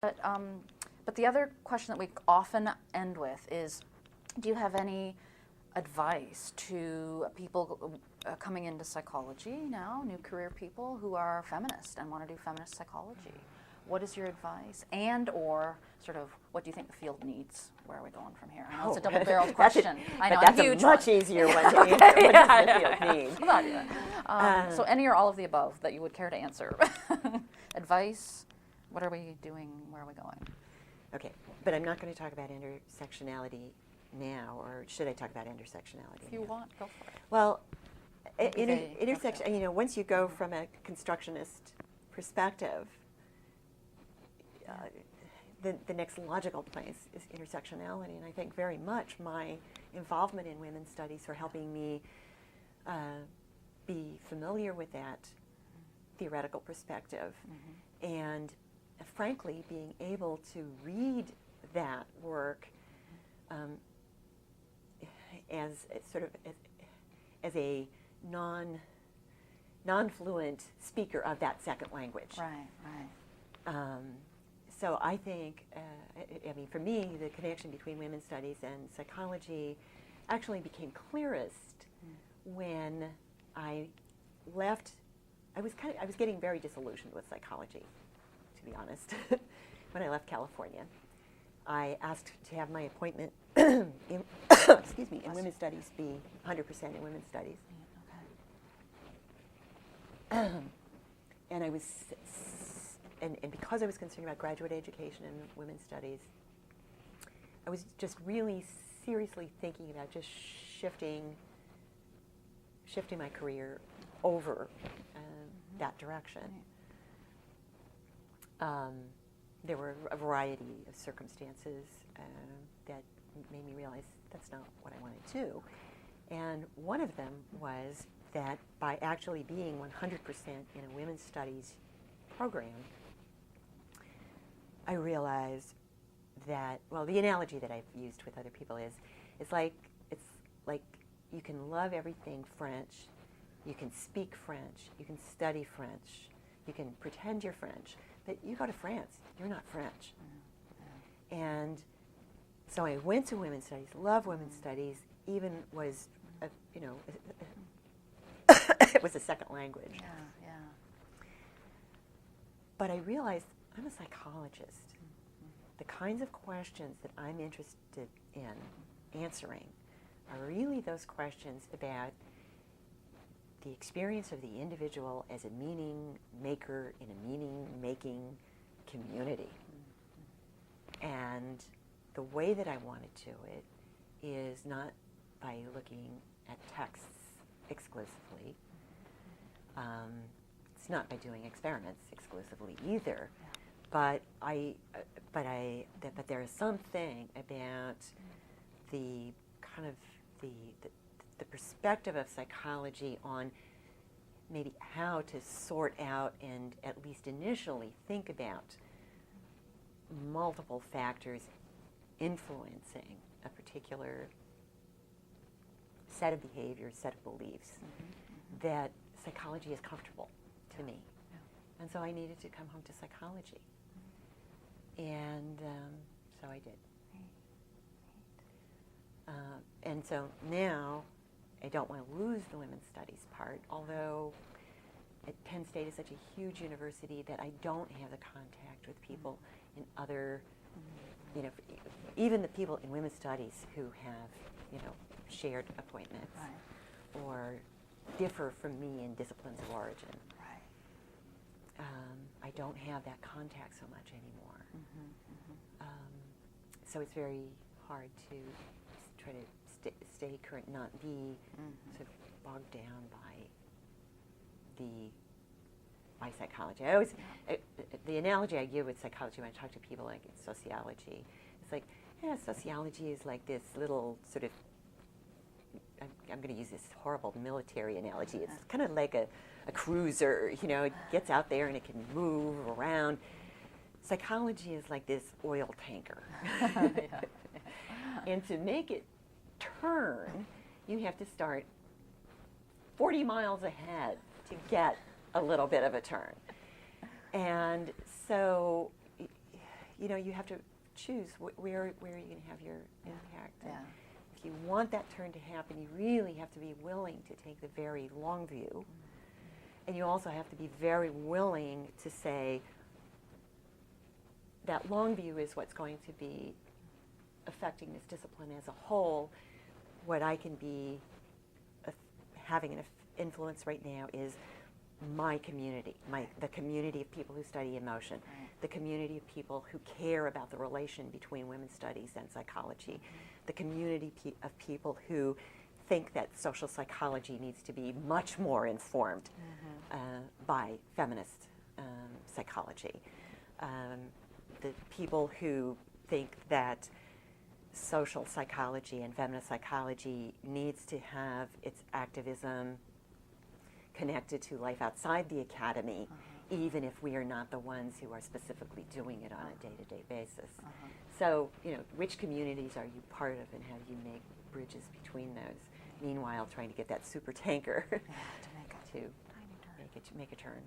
But the other question that we often end with is, do you have any advice to people coming into psychology now, new career people who are feminist and want to do feminist psychology? What is your advice? And or sort of what do you think the field needs? Where are we going from here? I know it's a double-barreled question. I know, but that's a huge much one. easier one to answer. What does the field need? Well, yeah. So any or all of the above that you would care to answer. Advice, what are we doing, where are we going? Okay, but I'm not going to talk about intersectionality now, or should I talk about intersectionality If you want, go for it. Well, intersection, you know, once you go from a constructionist perspective, the next logical place is intersectionality, and I think very much my involvement in women's studies for helping me be familiar with that theoretical perspective, and frankly being able to read that work as sort of as a non-fluent speaker of that second language. Right, right. So I think, I mean, for me, the connection between women's studies and psychology actually became clearest when I left. I was getting very disillusioned with psychology, to be honest. When I left California, I asked to have my appointment in, excuse me, in women's studies be 100% in women's studies. Okay. And I was, and because I was concerned about graduate education in women's studies, I was just really seriously thinking about just shifting my career over that direction. There were a variety of circumstances that made me realize that's not what I wanted to do. And one of them was that by actually being 100% in a women's studies program, I realized that, well, the analogy that I've used with other people is, it's like you can love everything French, you can speak French, you can study French, you can pretend you're French, but you go to France, you're not French. And so I went to women's studies, love women's studies, even was, it was a second language. Yeah, yeah. But I realized I'm a psychologist. The kinds of questions that I'm interested in answering are really those questions about the experience of the individual as a meaning maker in a meaning-making community. And the way that I want to do it is not by looking at texts exclusively. It's not by doing experiments exclusively either. But there is something about the kind of the perspective of psychology on maybe how to sort out and at least initially think about multiple factors influencing a particular set of behaviors, set of beliefs, that psychology is comfortable to me. And so I needed to come home to psychology. And so I did. And so now I don't want to lose the women's studies part, although Penn State is such a huge university that I don't have the contact with people in other, even the people in women's studies who have, shared appointments or differ from me in disciplines of origin. I don't have that contact so much anymore. So it's very hard to try to stay current, not be sort of bogged down by psychology. I always, the analogy I give with psychology when I talk to people like in sociology, it's like, sociology is like this little sort of, I'm going to use this horrible military analogy. It's kind of like a cruiser, it gets out there and it can move around. Psychology is like this oil tanker. And to make it turn, you have to start 40 miles ahead to get a little bit of a turn. And so, you know, you have to choose where are you going to have your impact. Yeah. If you want that turn to happen, you really have to be willing to take the very long view. And you also have to be very willing to say that long view is what's going to be affecting this discipline as a whole. What I can be having an influence right now is my community, the community of people who study emotion, the community of people who care about the relation between women's studies and psychology, the community of people who think that social psychology needs to be much more informed by feminist psychology, the people who think that social psychology and feminist psychology needs to have its activism connected to life outside the academy, even if we are not the ones who are specifically doing it on a day-to-day basis. So, you know, which communities are you part of, and how do you make bridges between those? Meanwhile, trying to get that super tanker to make a turn.